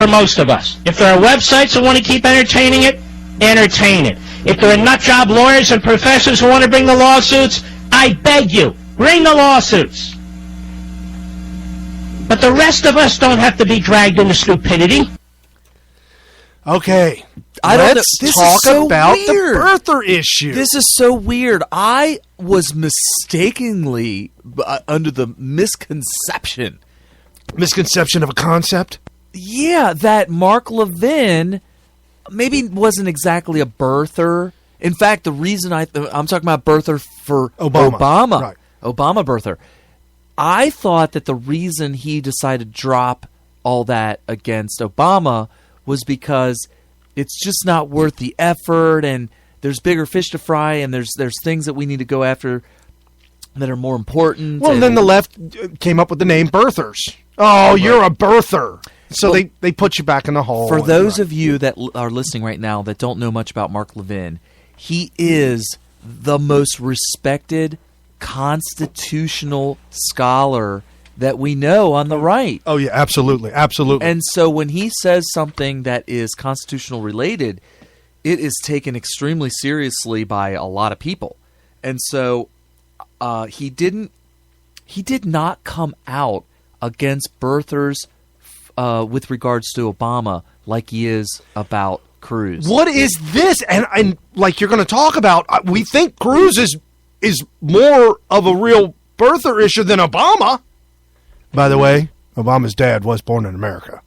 for most of us. If there are websites that want to keep entertaining it, entertain it. If there are nut job lawyers and professors who want to bring the lawsuits, I beg you, bring the lawsuits. But the rest of us don't have to be dragged into stupidity. Okay, Let's talk about weird. the birther issue. This is so weird. I was mistakenly under the misconception Misconception of a concept? Yeah, that Mark Levin maybe wasn't exactly a birther. In fact, the reason I'm talking about birther for Obama. Right. Obama birther. I thought that the reason he decided to drop all that against Obama was because it's just not worth the effort, and there's bigger fish to fry, and there's things that we need to go after that are more important. Well, and then the left came up with the name birthers. Oh, you're a birther. So they put you back in the hole. For those of you that are listening right now that don't know much about Mark Levin, he is the most respected constitutional scholar that we know on the right. Oh, yeah, absolutely. Absolutely. And so when he says something that is constitutional related, it is taken extremely seriously by a lot of people. And so he did not come out against birthers with regards to Obama like he is about Cruz. What is this? And like you're going to talk about, we think Cruz is more of a real birther issue than Obama. By the way, Obama's dad was born in America,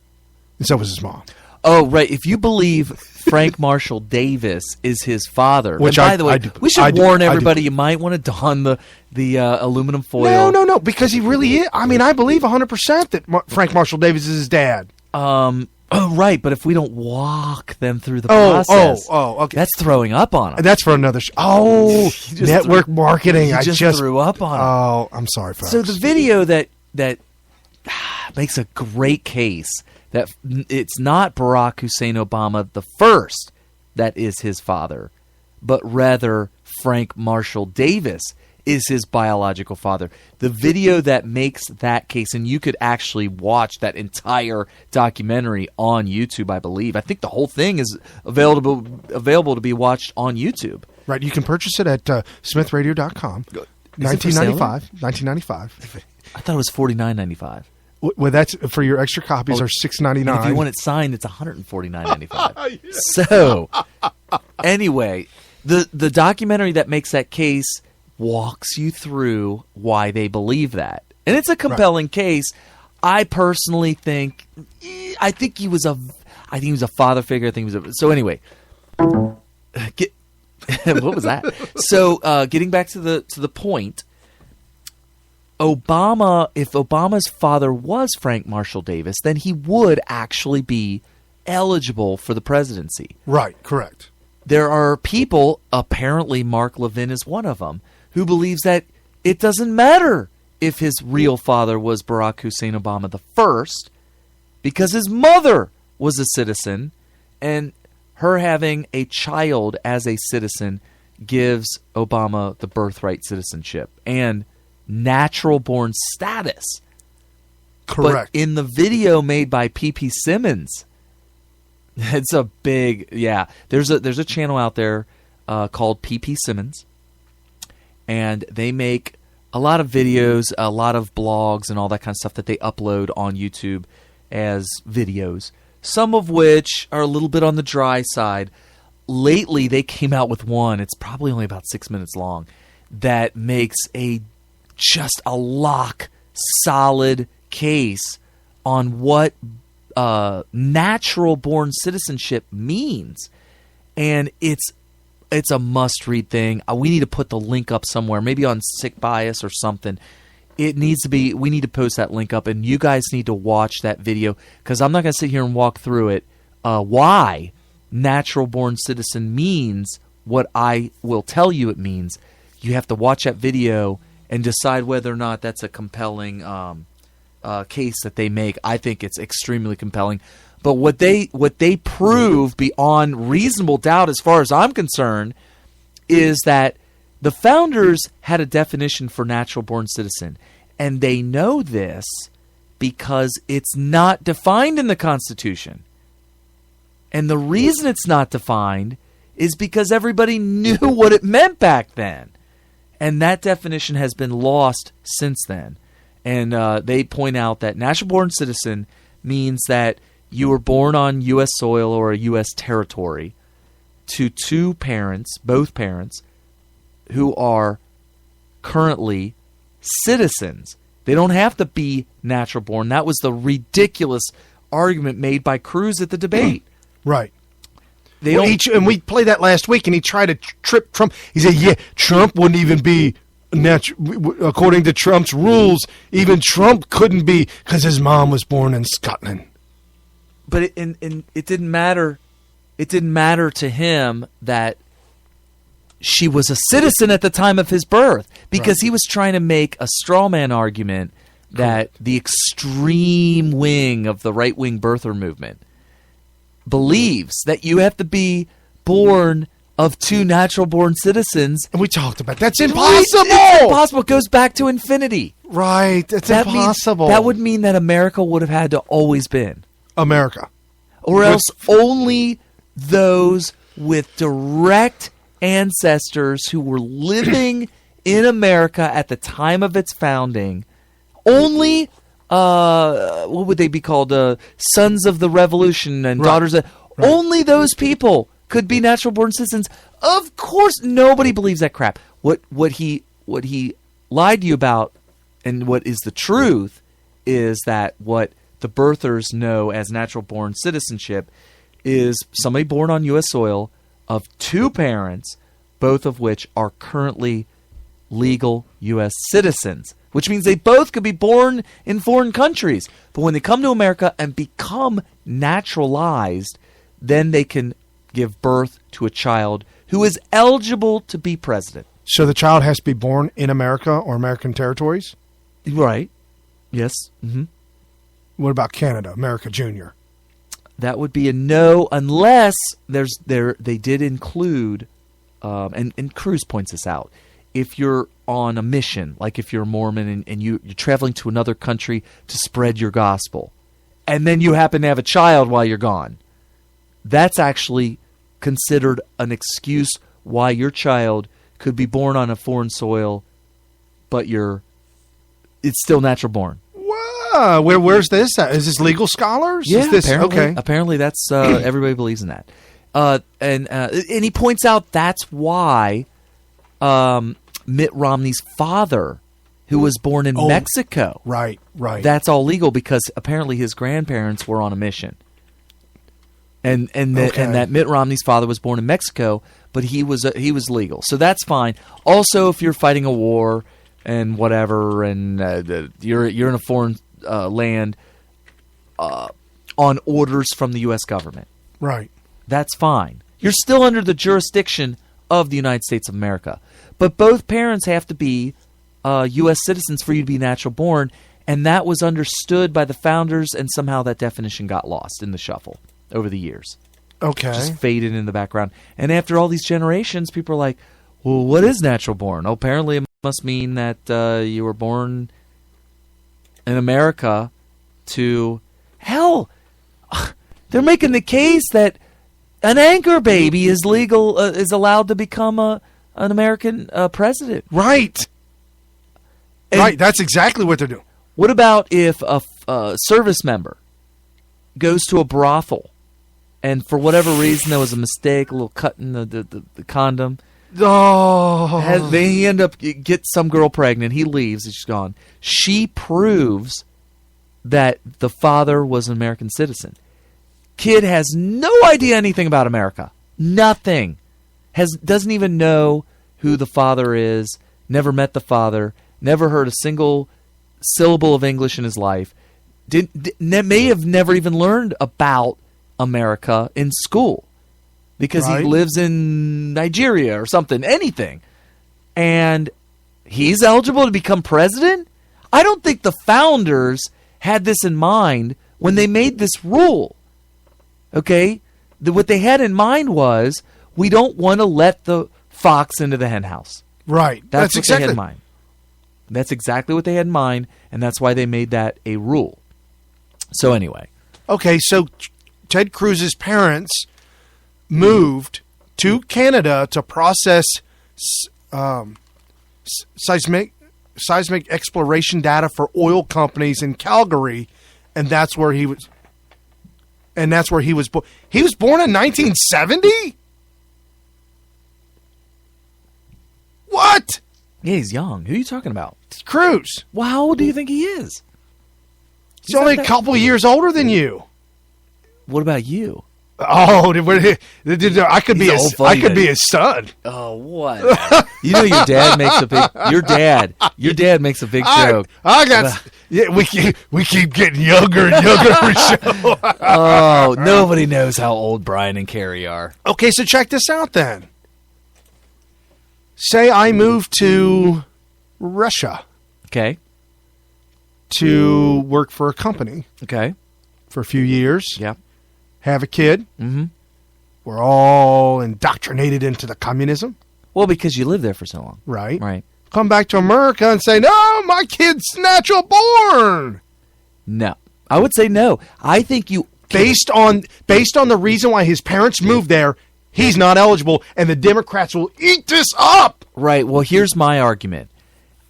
and so was his mom. Oh, right. If you believe Frank Marshall Davis is his father, which by the way, we should warn everybody you might want to don the aluminum foil. No, because he really is. I mean, I believe 100% that Frank Marshall Davis is his dad. Oh, right. But if we don't walk them through the process, okay. That's throwing up on them. That's for another network marketing. I just threw up on them. Oh, I'm sorry, folks. So the video that makes a great case that it's not Barack Hussein Obama the first that is his father, but rather Frank Marshall Davis is his biological father. The video that makes that case, and you could actually watch that entire documentary on YouTube, I believe. I think the whole thing is available to be watched on YouTube. Right, you can purchase it at smithradio.com. $19.95. I thought it was $49.95. Well, that's for your extra copies are $6.99. If you want it signed, it's $149.95. Yeah. So, anyway, the documentary that makes that case walks you through why they believe that, and it's a compelling case. I personally think, I think he was a father figure. I think he was so. Anyway, what was that? So, getting back to the point. Obama, if Obama's father was Frank Marshall Davis, then he would actually be eligible for the presidency. Right, correct. There are people, apparently Mark Levin is one of them, who believes that it doesn't matter if his real father was Barack Hussein Obama the first, because his mother was a citizen, and her having a child as a citizen gives Obama the birthright citizenship and natural born status. Correct. But in the video made by P.P. Simmons, it's a big, there's a channel out there called P.P. Simmons, and they make a lot of videos, a lot of blogs, and all that kind of stuff that they upload on YouTube as videos, some of which are a little bit on the dry side. Lately, they came out with one, it's probably only about 6 minutes long, that makes just a solid case on what natural born citizenship means, and it's a must read thing. We need to put the link up somewhere, maybe on Sick Bias or something. It needs to be. We need to post that link up, and you guys need to watch that video, because I'm not going to sit here and walk through it. Why natural born citizen means what I will tell you it means. You have to watch that video and decide whether or not that's a compelling case that they make. I think it's extremely compelling. But what they prove beyond reasonable doubt, as far as I'm concerned, is that the founders had a definition for natural-born citizen, and they know this because it's not defined in the Constitution. And the reason it's not defined is because everybody knew what it meant back then. And that definition has been lost since then. And they point out that natural-born citizen means that you were born on U.S. soil or a U.S. territory to two parents, both parents, who are currently citizens. They don't have to be natural-born. That was the ridiculous argument made by Cruz at the debate. Right. And we played that last week, and he tried to trip Trump. He said, yeah, Trump wouldn't even be according to Trump's rules, even Trump couldn't be because his mom was born in Scotland. But it didn't matter. It didn't matter to him that she was a citizen at the time of his birth, because he was trying to make a straw man argument that the extreme wing of the right-wing birther movement believes that you have to be born of two natural-born citizens. And we talked about that's impossible. It's impossible. It goes back to infinity. Right. That's impossible. That would mean that America would have had to always been America. Or else only those with direct ancestors who were living in America at the time of its founding, only what would they be called? Sons of the Revolution and daughters of... Only those people could be natural-born citizens. Of course, nobody believes that crap. What he lied to you about, and what is the truth, is that what the birthers know as natural-born citizenship is somebody born on U.S. soil of two parents, both of which are currently legal U.S. citizens, which means they both could be born in foreign countries. But when they come to America and become naturalized, then they can give birth to a child who is eligible to be president. So the child has to be born in America or American territories? Right. Yes. Mm-hmm. What about Canada, America Junior? That would be a no, unless they did include, and Cruz points this out, if you're on a mission, like if you're a Mormon and you're traveling to another country to spread your gospel, and then you happen to have a child while you're gone, that's actually considered an excuse why your child could be born on a foreign soil, but it's still natural born. Wow. Where's this at? Is this legal scholars? Yeah, Is this, apparently that's everybody believes in that. And he points out that's why Mitt Romney's father, who was born in Mexico, right, that's all legal because apparently his grandparents were on a mission. And that Mitt Romney's father was born in Mexico, but he was legal, so that's fine. Also, if you're fighting a war and whatever, and you're in a foreign land on orders from the U.S. government, right, that's fine. You're still under the jurisdiction of the United States of America, but both parents have to be U.S. citizens for you to be natural born, and that was understood by the founders, and somehow that definition got lost in the shuffle over the years. Okay. Just faded in the background. And after all these generations, people are like, well, what is natural born? Oh, apparently it must mean that you were born in America to... Hell, they're making the case that an anchor baby is legal, is allowed to become an American president. Right. And right, that's exactly what they're doing. What about if a service member goes to a brothel, and for whatever reason there was a mistake, a little cut in the condom. Oh. They end up get some girl pregnant. He leaves. She's gone. She proves that the father was an American citizen. Kid has no idea anything about America. Nothing. Doesn't even know who the father is. Never met the father. Never heard a single syllable of English in his life. May have never even learned about America in school because he lives in Nigeria or something, anything. And he's eligible to become president? I don't think the founders had this in mind when they made this rule. Okay? What they had in mind was, we don't want to let the fox into the hen house. Right. That's what they had in mind. That's exactly what they had in mind, and that's why they made that a rule. So anyway. Okay, so Ted Cruz's parents moved to Canada to process seismic exploration data for oil companies in Calgary, and that's where he was. And that's where he was born. He was born in 1970? What? Yeah, he's young. Who are you talking about? Cruz. Well, how old do you think he is? He's only a couple years older than you. What about you? Oh, I could be his son. Oh, what? You know your dad makes a big joke. We keep getting younger and younger for show. Oh, nobody knows how old Brian and Carrie are. Okay, so check this out then. Say I move to Russia. Okay. To work for a company. Okay. For a few years. Yeah. Have a kid. Mm-hmm. We're all indoctrinated into the communism. Well, because you lived there for so long. Right. Right. Come back to America and say, no, my kid's natural born. No. I would say no. I think you... Based on the reason why his parents moved there, he's not eligible, and the Democrats will eat this up. Right. Well, here's my argument.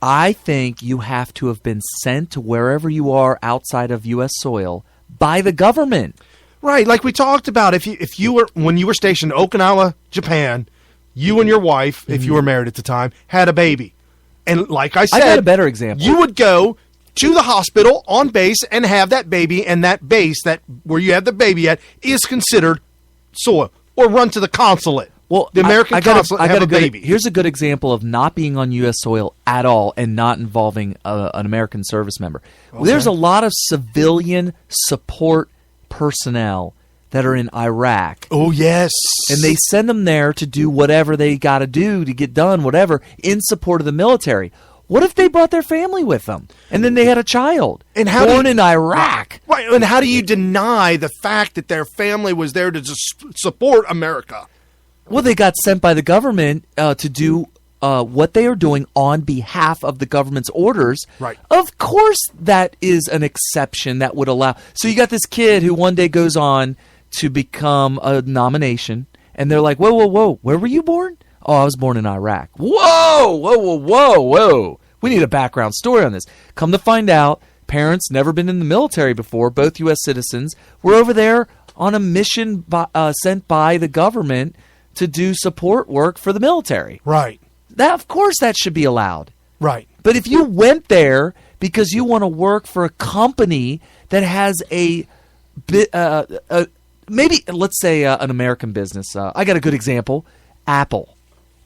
I think you have to have been sent to wherever you are outside of U.S. soil by the government. Right, like we talked about, if you were when you were stationed in Okinawa, Japan, you and your wife, if you were married at the time, had a baby, and like I said, I got a better example. You would go to the hospital on base and have that baby, and that base that where you have the baby at is considered soil, or run to the consulate. Well, the American consulate have a baby. Here's a good example of not being on U.S. soil at all and not involving an American service member. Okay. There's a lot of civilian support personnel that are in Iraq. Oh, yes. And they send them there to do whatever they got to do to get done, whatever, in support of the military. What if they brought their family with them and then they had a child born in Iraq? Right, and how do you deny the fact that their family was there to support America? Well, they got sent by the government to do what they are doing on behalf of the government's orders. Right. Of course, that is an exception that would allow. So you got this kid who one day goes on to become a nomination, and they're like, whoa, whoa, whoa, where were you born? Oh, I was born in Iraq. Whoa, whoa, whoa, whoa, whoa. We need a background story on this. Come to find out, parents never been in the military before, both U.S. citizens, were over there on a mission sent by the government to do support work for the military. Right. Of course that should be allowed. Right. But if you went there because you want to work for a company that has maybe, let's say an American business. I got a good example. Apple.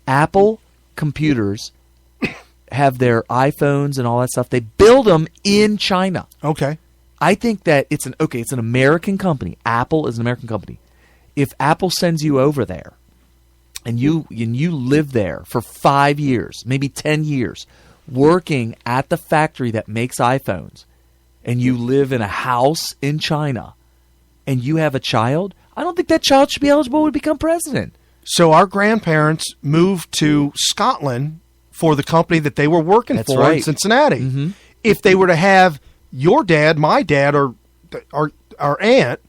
Apple computers have their iPhones and all that stuff. They build them in China. Okay. I think that it's an American company. Apple is an American company. If Apple sends you over there, and you live there for 5 years, maybe 10 years, working at the factory that makes iPhones, and you live in a house in China, and you have a child, I don't think that child should be eligible to become president. So our grandparents moved to Scotland for the company that they were working That's for right. in Cincinnati. Mm-hmm. If they were to have your dad, my dad, or our aunt,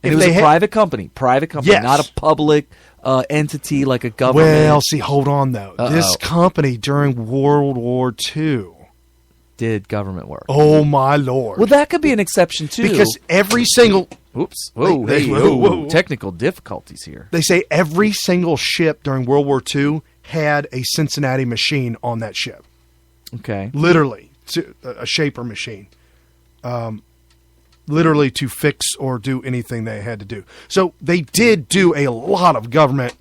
and it was a private company, yes. not a public entity like a government. Well, see, hold on, though. This company during World War II did government work. Oh, my Lord. Well, that could be an exception, too. Because every single... Oops. Whoa, whoa. Technical difficulties here. They say every single ship during World War II had a Cincinnati machine on that ship. Okay. Literally, a shaper machine. Literally to fix or do anything they had to do. So they did do a lot of government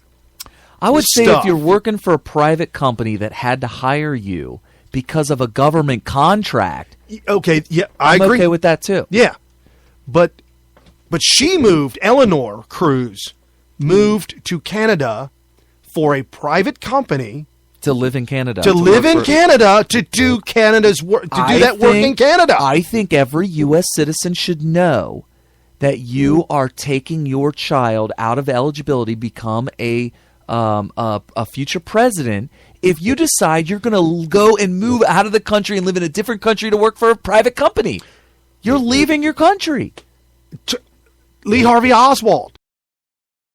I would say stuff. if you're working for a private company that had to hire you because of a government contract, okay, yeah, I I'm agree. okay with that too. Yeah. But she moved, Eleanor Cruz moved to Canada for a private company To live in Canada. to live in Canada to do Canada's work, to do that work in Canada. I think every U.S. citizen should know that you are taking your child out of eligibility to become a future president if you decide you're going to go and move out of the country and live in a different country to work for a private company. You're leaving your country. Lee Harvey Oswald.